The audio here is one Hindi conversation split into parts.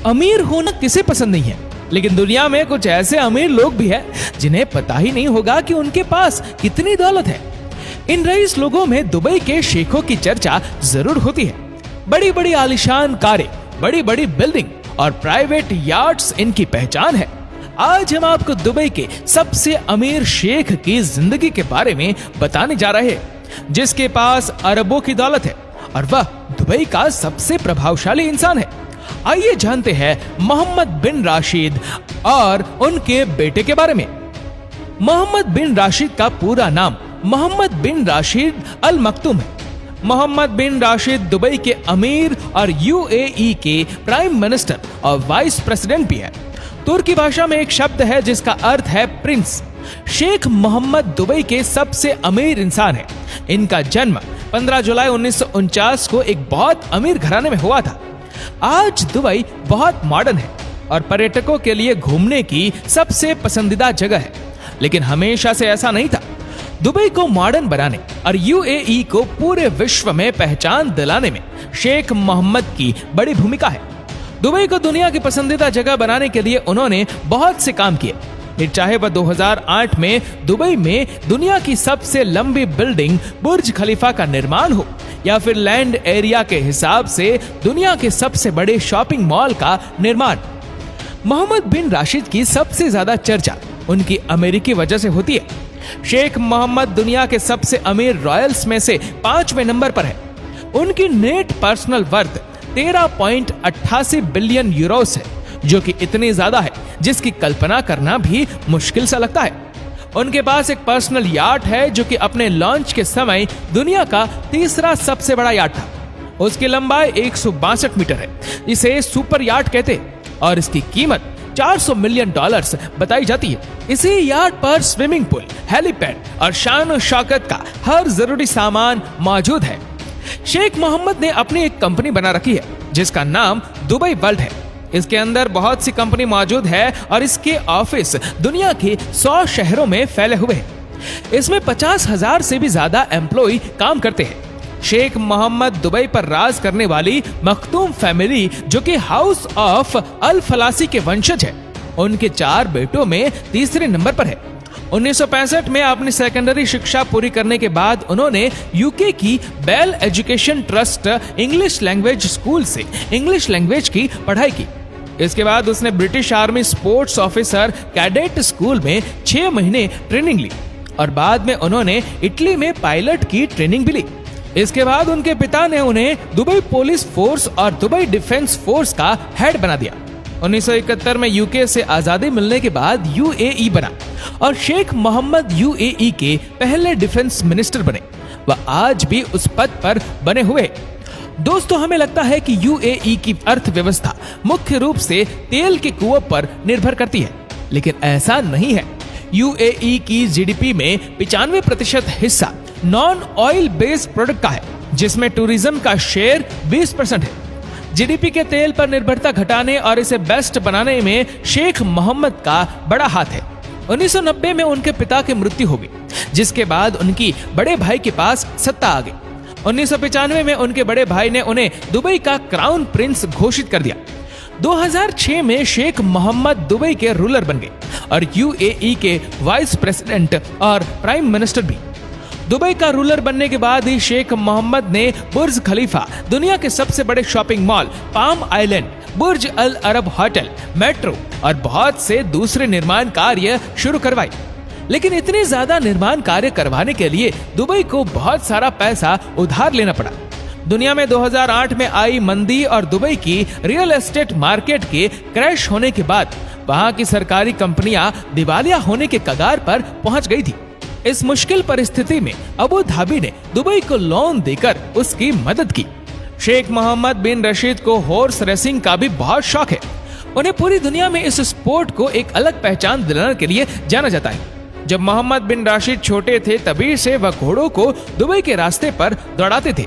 अमीर होना किसे पसंद नहीं है, लेकिन दुनिया में कुछ ऐसे अमीर लोग भी हैं जिन्हें पता ही नहीं होगा कि उनके पास कितनी दौलत है। इन रईस लोगों में दुबई के शेखों की चर्चा जरूर होती है। बड़ी बड़ी आलीशान कारें, बड़ी बड़ी बिल्डिंग और प्राइवेट याट्स इनकी पहचान है। आज हम आपको दुबई के सबसे अमीर शेख की जिंदगी के बारे में बताने जा रहे हैं, जिसके पास अरबों की दौलत है और वह दुबई का सबसे प्रभावशाली इंसान है। आइए जानते हैं मोहम्मद बिन राशिद और उनके बेटे के बारे में। मोहम्मद बिन राशिद का पूरा नाम मोहम्मद बिन राशिद अल मक्तूम है। मोहम्मद बिन राशिद दुबई के अमीर और यूएई के प्राइम मिनिस्टर और वाइस प्रेसिडेंट भी है। तुर्की भाषा में एक शब्द है जिसका अर्थ है प्रिंस। शेख मोहम्मद दुबई के सबसे अमीर इंसान है। इनका जन्म 15 जुलाई 1949 को एक बहुत अमीर घराने में हुआ था। आज दुबई बहुत मॉडर्न है और पर्यटकों के लिए घूमने की सबसे पसंदीदा जगह है, लेकिन हमेशा से ऐसा नहीं था। दुबई को मॉडर्न बनाने और यूएई को पूरे विश्व में पहचान दिलाने में शेख मोहम्मद की बड़ी भूमिका है। दुबई को दुनिया की पसंदीदा जगह बनाने के लिए उन्होंने बहुत से काम किए। फिर चाहे वह 2008 में दुबई में दुनिया की सबसे लंबी बिल्डिंग बुर्ज खलीफा का निर्माण हो, या फिर लैंड एरिया के हिसाब से दुनिया के सबसे बड़े शॉपिंग मॉल का निर्माण। मोहम्मद बिन राशिद की सबसे ज्यादा चर्चा उनकी अमेरिकी वजह से होती है। शेख मोहम्मद दुनिया के सबसे अमीर रॉयल्स में से 5वें नंबर पर है। उनकी net personal worth 13.88 billion Euros है, जो कि इतनी ज्यादा है जिसकी कल्पना करना भी मुश्किल सा लगता है। उनके पास एक पर्सनल याट है जो कि अपने लॉन्च के समय दुनिया का तीसरा सबसे बड़ा याट था। उसकी लंबाई 162 मीटर है। इसे सुपर याट कहते हैं और इसकी कीमत $400 मिलियन बताई जाती है। इसी याट पर स्विमिंग पूल, हेलीपैड और शान और शौकत का हर जरूरी सामान मौजूद है। शेख मोहम्मद ने अपनी एक कंपनी बना रखी है जिसका नाम दुबई वर्ल्ड है। इसके अंदर बहुत सी कंपनी मौजूद है और इसके ऑफिस दुनिया के 100 शहरों में फैले हुए हैं। इसमें 50,000 से भी ज्यादा एम्प्लॉय काम करते हैं। शेख मोहम्मद दुबई पर राज करने वाली मखतूम फैमिली, जो कि हाउस ऑफ अल फलासी के वंशज है, उनके 4 बेटों में तीसरे नंबर पर है। 1965 में अपनी सेकेंडरी शिक्षा पूरी करने के बाद उन्होंने यूके की Bell Education Trust English Language School से इंग्लिश लैंग्वेज की पढ़ाई की। इसके बाद उसने British army sports officer cadet school में 6 महीने ट्रेनिंग ली और बाद में उन्होंने इटली में पायलट की ट्रेनिंग भी ली। इसके बाद उनके पिता ने उन्हें दुबई पुलिस फोर्स और दुबई डिफेंस फोर्स का हेड बना दिया। 1971 में यूके से आजादी मिलने के बाद यूएई बना और शेख मोहम्मद यूएई के पहले डिफेंस मिनिस्टर बने। वह आज भी उस पद पर बने हुए। दोस्तों, हमें लगता है कि यूएई की अर्थव्यवस्था मुख्य रूप से तेल के कुओं पर निर्भर करती है, लेकिन ऐसा नहीं है। यूएई की जीडीपी में 95% हिस्सा नॉन ऑयल बेस्ड प्रोडक्ट का है, जिसमें टूरिज्म का शेयर 20% है। जीडीपी के तेल पर निर्भरता घटाने और इसे बेस्ट बनाने में शेख मोहम्मद का बड़ा हाथ है। 1990 में उनके पिता की मृत्यु हो गई, जिसके बाद उनकी बड़े भाई के पास सत्ता आ गई। 1995 में उनके बड़े भाई ने उन्हें दुबई का क्राउन प्रिंस घोषित कर दिया। 2006 में शेख मोहम्मद दुबई के रूलर बन गए और यूएई के वाइस प्रेसिडेंट और प्राइम मिनिस्टर भी। दुबई का रूलर बनने के बाद ही शेख मोहम्मद ने बुर्ज खलीफा, दुनिया के सबसे बड़े शॉपिंग मॉल, पाम आइलैंड, बुर्ज अल अरब होटल, मेट्रो और बहुत से दूसरे निर्माण कार्य शुरू करवाए। लेकिन इतने ज्यादा निर्माण कार्य करवाने के लिए दुबई को बहुत सारा पैसा उधार लेना पड़ा। दुनिया में 2008 में आई मंदी और दुबई की रियल एस्टेट मार्केट के क्रैश होने के बाद वहां की सरकारी कंपनियां दिवालिया होने के कगार पर पहुंच गई थी। इस मुश्किल परिस्थिति में अबू धाबी ने दुबई को लोन देकर उसकी मदद की। शेख मोहम्मद बिन रशीद को हॉर्स रेसिंग का भी बहुत शौक है। उन्हें पूरी दुनिया में इस स्पोर्ट को एक अलग पहचान दिलाने के लिए जाना जाता है। जब मोहम्मद बिन राशिद छोटे थे तभी से वह घोड़ों को दुबई के रास्ते पर दौड़ाते थे।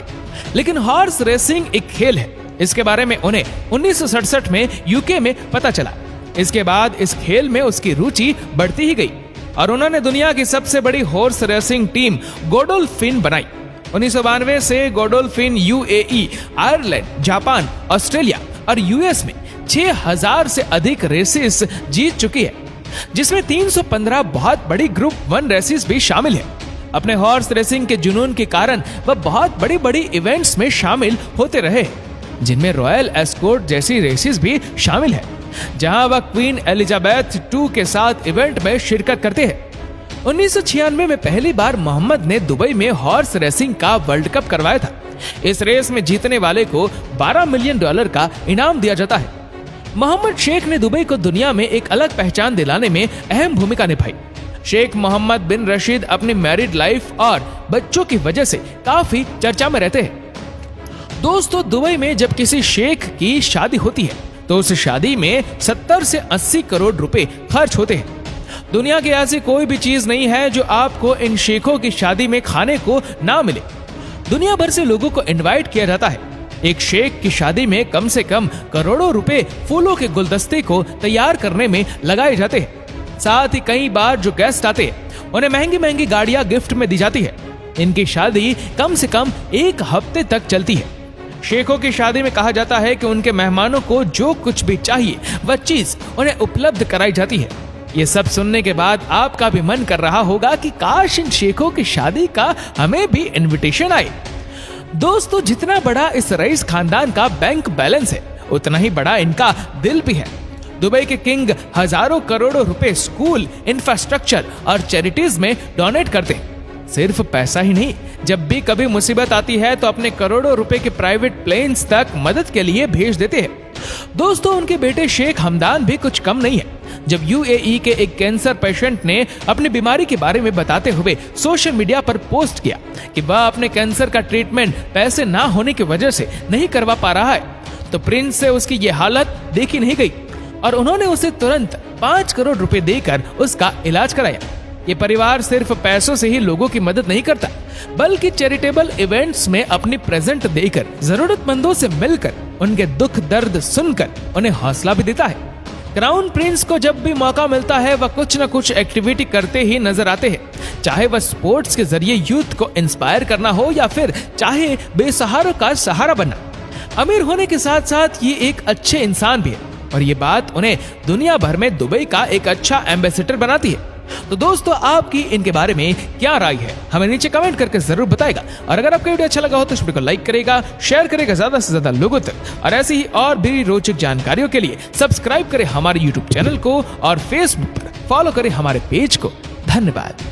लेकिन हॉर्स रेसिंग एक खेल है, इसके बारे में उन्हें 1967 में यूके में पता चला। इसके बाद इस खेल में उसकी रुचि बढ़ती ही गई और उन्होंने दुनिया की सबसे बड़ी हॉर्स रेसिंग टीम गोडोल्फिन बनाई। 1992 से गोडोल्फिन यूएई, आयरलैंड, जापान, ऑस्ट्रेलिया, और यूएस में 6000 से अधिक रेसेस जीत चुकी है, जिसमें 315 बहुत बड़ी ग्रुप 1 रेसेस भी शामिल है। अपने हॉर्स रेसिंग के जुनून के कारण वह बहुत बड़ी बड़ी इवेंट्स में शामिल होते रहे, जिनमें रॉयल एस्कॉर्ट जैसी रेसेस भी शामिल है, जहां वह क्वीन एलिजाबेथ II के साथ इवेंट में शिरकत करते हैं। 1996 में पहली बार मोहम्मद ने दुबई में हॉर्स रेसिंग का वर्ल्ड कप करवाया था। इस रेस में जीतने वाले को $12 मिलियन का इनाम दिया जाता है। मोहम्मद शेख ने दुबई को दुनिया में एक अलग पहचान दिलाने में अहम भूमिका निभाई। शेख मोहम्मद बिन रशीद अपनी मैरिड लाइफ और बच्चों की वजह से काफी चर्चा में रहते हैं। दोस्तों, दुबई में जब किसी शेख की शादी होती है तो उस शादी में 70 से 80 करोड़ रुपए खर्च होते हैं। दुनिया की ऐसी कोई भी चीज नहीं है जो आपको इन शेखों की शादी में खाने को ना मिले। दुनिया भर से लोगों को इनवाइट किया जाता है। एक शेख की शादी में कम से कम करोड़ों रुपए फूलों के गुलदस्ते को तैयार करने में लगाए जाते हैं। साथ ही कई बार जो गेस्ट आते हैं उन्हें महंगी महंगी गाड़ियां गिफ्ट में दी जाती है। इनकी शादी कम से कम 1 हफ्ते तक चलती है। शेखों की शादी में कहा जाता है कि उनके मेहमानों को जो कुछ भी चाहिए वह चीज उन्हें उपलब्ध कराई जाती है। ये सब सुनने के बाद आपका भी मन कर रहा होगा कि काश इन शेखों की शादी का हमें भी इनविटेशन आए। दोस्तों, जितना बड़ा इस रईस खानदान का बैंक बैलेंस है, उतना ही बड़ा इनका दिल भी है। दुबई के किंग हजारों करोड़ों रुपए स्कूल, इंफ्रास्ट्रक्चर और चैरिटीज में डोनेट करते हैं। सिर्फ पैसा ही नहीं, जब भी कभी मुसीबत आती है तो अपने करोड़ों रुपए के प्राइवेट प्लेन्स तक मदद के लिए भेज देते हैं। दोस्तों, उनके बेटे शेख हमदान भी कुछ कम नहीं है। जब यूएई के एक कैंसर पेशेंट ने अपनी बीमारी के बारे में बताते हुए सोशल मीडिया पर पोस्ट किया कि वह अपने कैंसर का ट्रीटमेंट पैसे ना होने की वजह से नहीं करवा पा रहा है, तो प्रिंस से उसकी ये हालत देखी नहीं गई और उन्होंने उसे तुरंत 5 करोड़ रुपए देकर उसका इलाज कराया। ये परिवार सिर्फ पैसों से ही लोगों की मदद नहीं करता, बल्कि चैरिटेबल इवेंट्स में अपनी प्रेजेंट देकर, जरूरतमंदों से मिलकर, उनके दुख दर्द सुनकर उन्हें हौसला भी देता है। क्राउन प्रिंस को जब भी मौका मिलता है वह कुछ न कुछ एक्टिविटी करते ही नजर आते हैं, चाहे वह स्पोर्ट्स के जरिए यूथ को इंस्पायर करना हो या फिर चाहे बेसहारों का सहारा बनना। अमीर होने के साथ साथ ये एक अच्छे इंसान भी है और ये बात उन्हें दुनिया भर में दुबई का एक अच्छा एम्बेसडर बनाती है। तो दोस्तों, आपकी इनके बारे में क्या राय है, हमें नीचे कमेंट करके जरूर बताएगा। और अगर आपको वीडियो अच्छा लगा हो तो इस वीडियो को लाइक करेगा, शेयर करेगा ज्यादा से ज्यादा लोगों तक। और ऐसी ही और भी रोचक जानकारियों के लिए सब्सक्राइब करें हमारे YouTube चैनल को और Facebook पर फॉलो करें हमारे पेज को। धन्यवाद।